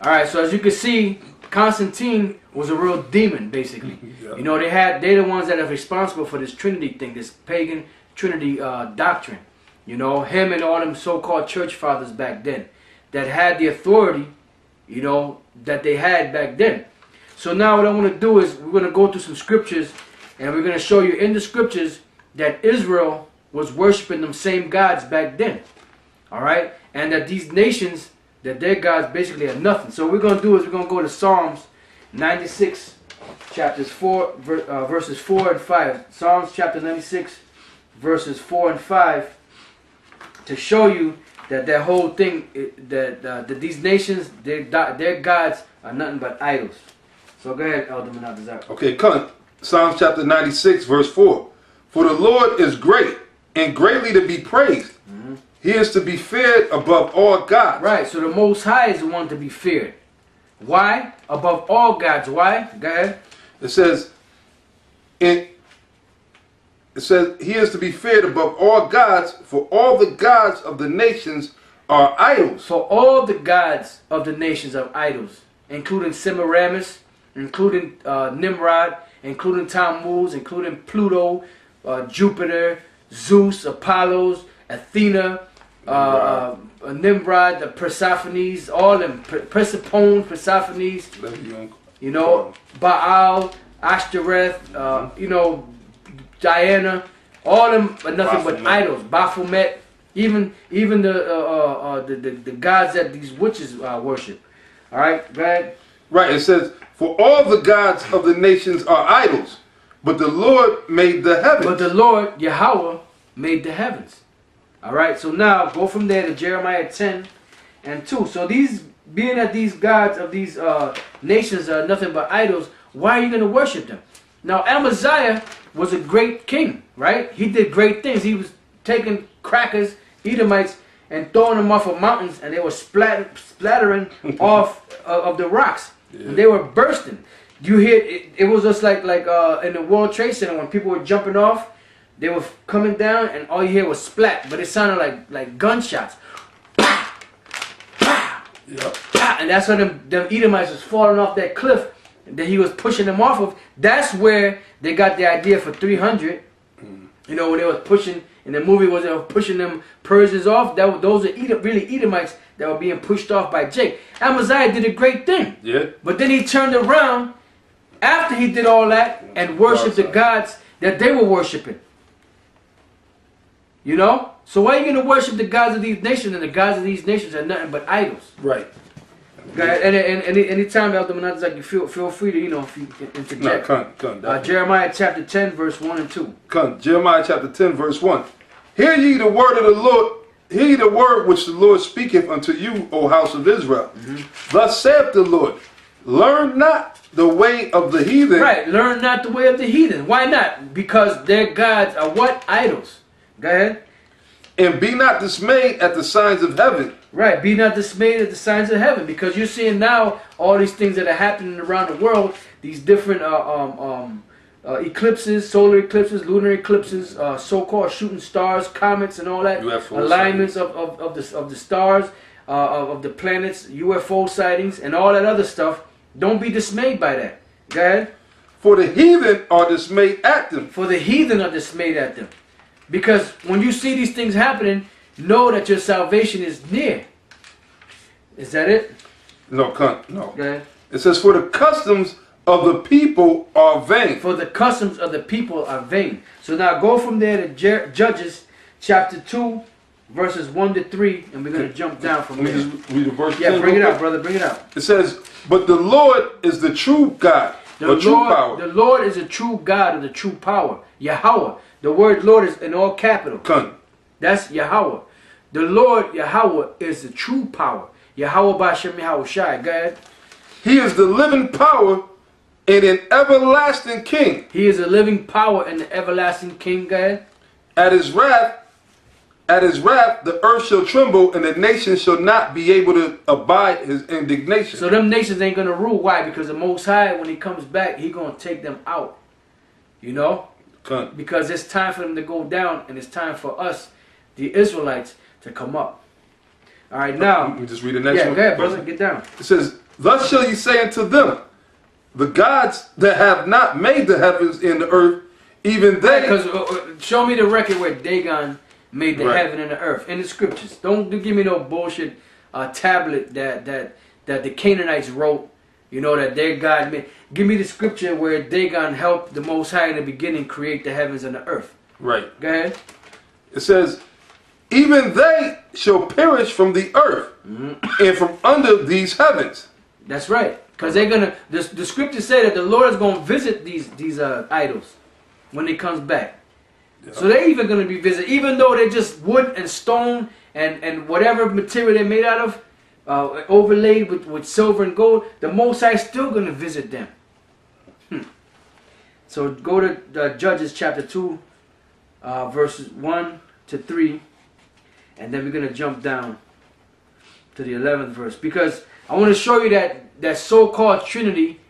All right, so as you can see, Constantine was a real demon, basically. You know, they're the ones that are responsible for this Trinity thing, this pagan Trinity doctrine. You know, him and all them so-called church fathers back then that had the authority, you know, that they had back then. So now what I want to do is we're going to go through some scriptures, and we're going to show you in the scriptures that Israel was worshiping them same gods back then. All right? And that these nations, that their gods basically are nothing. So what we're going to do is we're going to go to Psalms 96, verses 4 and 5. Psalms chapter 96, verses 4 and 5, to show you that that whole thing, that these nations, their gods are nothing but idols. So go ahead, Elder Menadazar. Okay, come. Psalms chapter 96, verse 4. For the Lord is great and greatly to be praised. He is to be feared above all gods. Right, so the Most High is the one to be feared. Why? Above all gods. Why? Go ahead. It says, he is to be feared above all gods, for all the gods of the nations are idols. For all the gods of the nations are idols, including Semiramis, including Nimrod, including Tammuz, including Pluto, Jupiter, Zeus, Apollos, Athena, Nimrod, the Persephones, all them, Persephones, you know, Baal, Ashtoreth, you know, Diana, all them are nothing but idols. Baphomet, even the gods that these witches worship. All right, go ahead. Right, it says, for all the gods of the nations are idols, but the Lord made the heavens. But the Lord, Yahweh, made the heavens. All right, so now go from there to Jeremiah 10 and 2. So these, being that these gods of these nations are nothing but idols, why are you going to worship them? Now, Amaziah was a great king, right? He did great things. He was taking crackers, Edomites, and throwing them off of mountains, and they were splattering off of the rocks. Yeah. And they were bursting. You hear it was just like in the World Trade Center when people were jumping off, they were coming down, and all you hear was splat, but it sounded like gunshots. Pow! Pow! Yep. Pow! And that's when them Edomites was falling off that cliff that he was pushing them off of. That's where they got the idea for 300. You know, when they was pushing, in the movie was they were pushing them Persians off. Those are really Edomites that were being pushed off by Jake. Amaziah did a great thing. Yeah. But then he turned around after he did all that and worshipped the gods that they were worshiping. You know? So why are you going to worship the gods of these nations, and the gods of these nations are nothing but idols? Right. And anytime, Elder Menadazar, you feel free to, you know, if you interject. No, Jeremiah chapter 10, verse 1 and 2. Jeremiah chapter 10, verse 1. Hear ye the word of the Lord. Hear ye the word which the Lord speaketh unto you, O house of Israel. Thus saith the Lord, learn not the way of the heathen. Right, learn not the way of the heathen. Why not? Because their gods are what? Idols. Go ahead. And be not dismayed at the signs of heaven. Right, be not dismayed at the signs of heaven, because you're seeing now all these things that are happening around the world, these different eclipses, solar eclipses, lunar eclipses, so-called shooting stars, comets, and all that, UFO alignments of the stars, of the planets, UFO sightings, and all that other stuff. Don't be dismayed by that. Go ahead. For the heathen are dismayed at them. For the heathen are dismayed at them. Because when you see these things happening, know that your salvation is near. Is that it? No, no. Okay. It says, for the customs of the people are vain. For the customs of the people are vain. So now go from there to Judges chapter 2, verses 1 to 3, and we're going to jump down from there. Just read the verse. Yeah, bring it out, brother, bring it out. It says, but the Lord is the true God, the true power. The Lord is the true God of the true power. Yahweh. The word Lord is in all capital. That's Yahweh. The Lord, Yahweh, is the true power. Yahweh B'Shem Yahweh Shai. Go ahead. He is the living power and an everlasting king. He is a living power and an everlasting king. Go ahead. At his wrath, the earth shall tremble, and the nations shall not be able to abide his indignation. So them nations ain't going to rule. Why? Because the Most High, when he comes back, he going to take them out. You know? Because it's time for them to go down, and it's time for us, the Israelites, to come up. All right, now. We just read the next one. Yeah, go ahead, brother. Get down. It says, Thus shall ye say unto them, the gods that have not made the heavens and the earth, even they. Because show me the record where Dagon made the heaven and the earth in the scriptures. Don't give me no bullshit tablet that the Canaanites wrote. You know that their God made. Give me the scripture where Dagon helped the Most High in the beginning create the heavens and the earth. Right. Go ahead. It says, even they shall perish from the earth and from under these heavens. That's right. Because they're gonna. The scriptures say that the Lord is gonna visit these idols when He comes back. Yeah. So they're even gonna be visited, even though they're just wood and stone and whatever material they're made out of. Overlaid with silver and gold, the Most High is still going to visit them. So go to Judges chapter 2, verses 1 to 3, and then we're going to jump down to the 11th verse. Because I want to show you that so-called Trinity,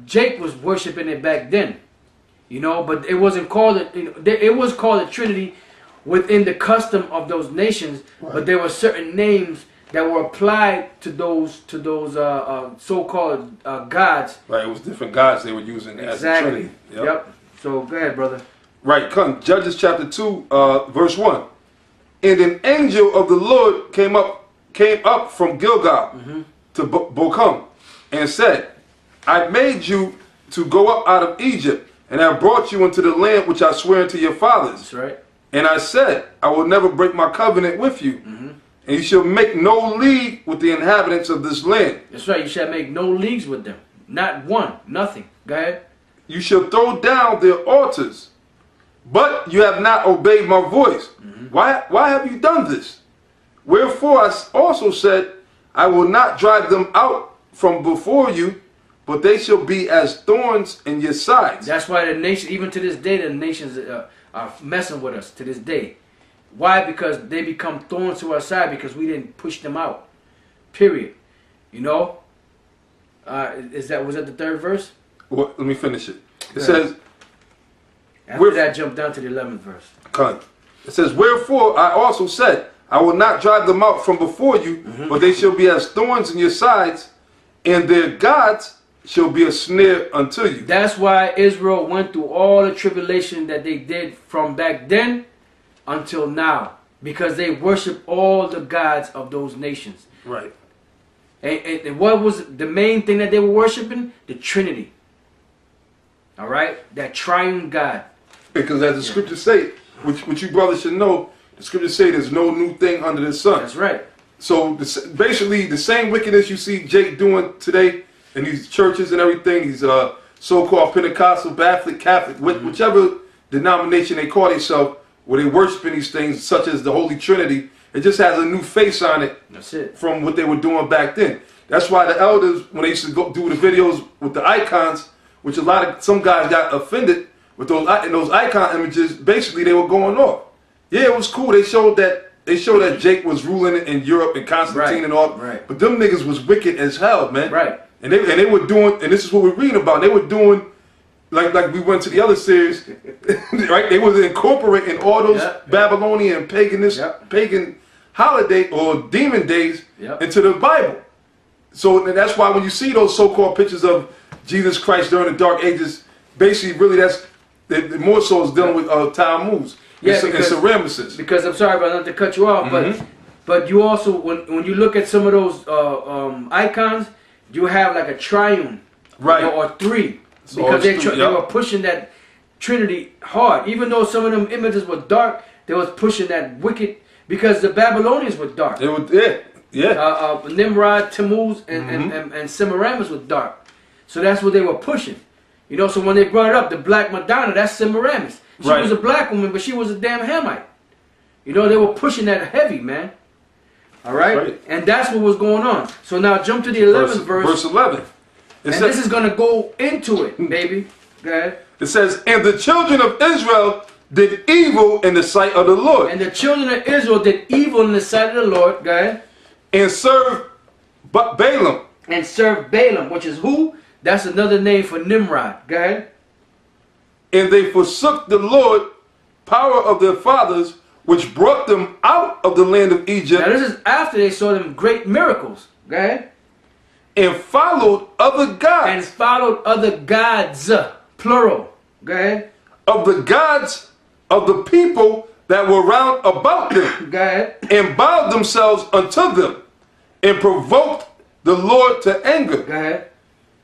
Jake was worshiping it back then. You know, but it wasn't called it. You know, it was called a Trinity within the custom of those nations, but there were certain names that were applied to those so-called gods. Right, it was different gods they were using as a Trinity. Yep. So go ahead, brother. Right, come. Judges chapter 2, verse 1. And an angel of the Lord came up from Gilgal to Bochum and said, I made you to go up out of Egypt, and I brought you into the land which I swear unto your fathers. That's right. And I said, I will never break my covenant with you. And you shall make no league with the inhabitants of this land. That's right. You shall make no leagues with them. Not one. Nothing. Go ahead. You shall throw down their altars. But you have not obeyed my voice. Why have you done this? Wherefore I also said, I will not drive them out from before you, but they shall be as thorns in your sides. That's why the nation, even to this day, the nations are messing with us to this day. Why? Because they become thorns to our side because we didn't push them out. Period. You know? Was that the third verse? Well, let me finish it. It says... After that, jump down to the 11th verse. Come. It says, wherefore I also said, I will not drive them out from before you, but they shall be as thorns in your sides, and their gods shall be a snare unto you. That's why Israel went through all the tribulation that they did from back then until now, because they worship all the gods of those nations. Right. And what was the main thing that they were worshiping? The Trinity. All right? That triune God. Because as the scriptures say, which you brothers should know, the scriptures say there's no new thing under the sun. That's right. So basically the same wickedness you see Jake doing today in these churches and everything, these so-called Pentecostal, Baptist, Catholic, whichever denomination they call themselves, where they worshiping these things such as the Holy Trinity, it just has a new face on it. That's it. From what they were doing back then. That's why the elders, when they used to go do the videos with the icons, which some guys got offended with those icon images, basically they were going off. Yeah, it was cool. They showed that Jake was ruling in Europe and Constantine and all. Right. But them niggas was wicked as hell, man. Right. And they were doing, and this is what we're reading about. They were doing, like we went to the other series, right? They was incorporating all those Babylonian pagan holiday or demon days into the Bible. So that's why when you see those so-called pictures of Jesus Christ during the Dark Ages, basically, really, more so is dealing with Tammuz and Semiramis. Because I'm sorry, but not to cut you off, but you also when you look at some of those icons, you have like a triune, right, or three, because they were pushing that Trinity hard. Even though some of them images were dark, they was pushing that wicked, because the Babylonians were dark. They were, Nimrod, Tammuz, and Semiramis was dark. So that's what they were pushing. You know, so when they brought it up, the Black Madonna, that's Semiramis. She was a black woman, but she was a damn Hamite. You know, they were pushing that heavy, man. All right? And that's what was going on. So now jump to the 11th verse. Verse 11. This is going to go into it, baby. Go ahead. It says, and the children of Israel did evil in the sight of the Lord. And the children of Israel did evil in the sight of the Lord. Go ahead. And served Balaam. And served Balaam, which is who? That's another name for Nimrod. Go ahead. And they forsook the Lord, power of their fathers, which brought them out of the land of Egypt. Now this is after they saw them great miracles. Go ahead. and followed other And gods. followed other gods, plural. Go ahead. Of the gods of the people that were round about them, Go ahead. and bowed themselves unto them, and provoked the Lord to anger. Go ahead.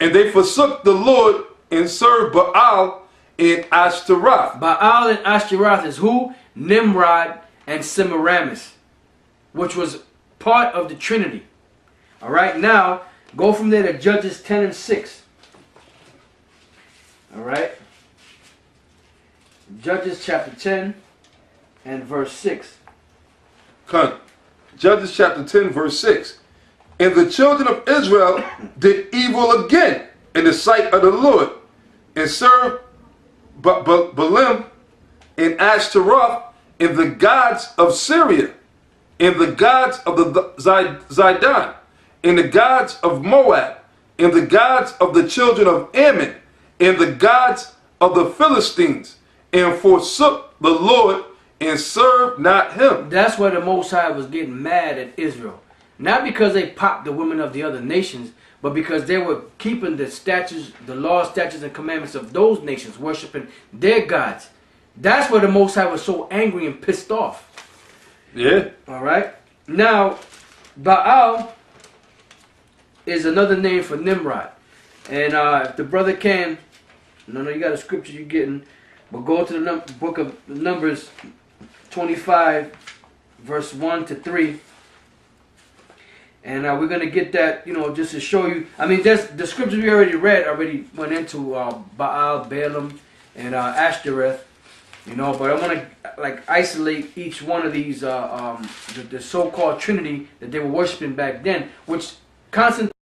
And they forsook the Lord and served Baal and Ashtaroth. Baal and Ashtaroth is who? Nimrod and Semiramis, which was part of the Trinity. All right, now go from there to Judges 10 and 6. All right. Judges chapter 10 and verse 6. Come. Judges chapter 10 verse 6. And the children of Israel did evil again in the sight of the Lord, and served Baalim and Ashtaroth, and the gods of Syria, and the gods of the Zidon, and the gods of Moab, and the gods of the children of Ammon, and the gods of the Philistines, and forsook the Lord and served not him. That's where the Most High was getting mad at Israel. Not because they popped the women of the other nations, but because they were keeping the statutes, the laws, statutes, and commandments of those nations, worshiping their gods. That's where the Most High was so angry and pissed off. Yeah. All right. Now, Baal is another name for Nimrod. And if the brother can, no, you got a scripture you're getting, but go to the book of Numbers 25, verse 1 to 3. And we're going to get that, just to show you. I mean, the scriptures we already read already went into Baal, Balaam, and Ashtoreth. But I want to isolate each one of these, the so-called Trinity that they were worshiping back then, which constantly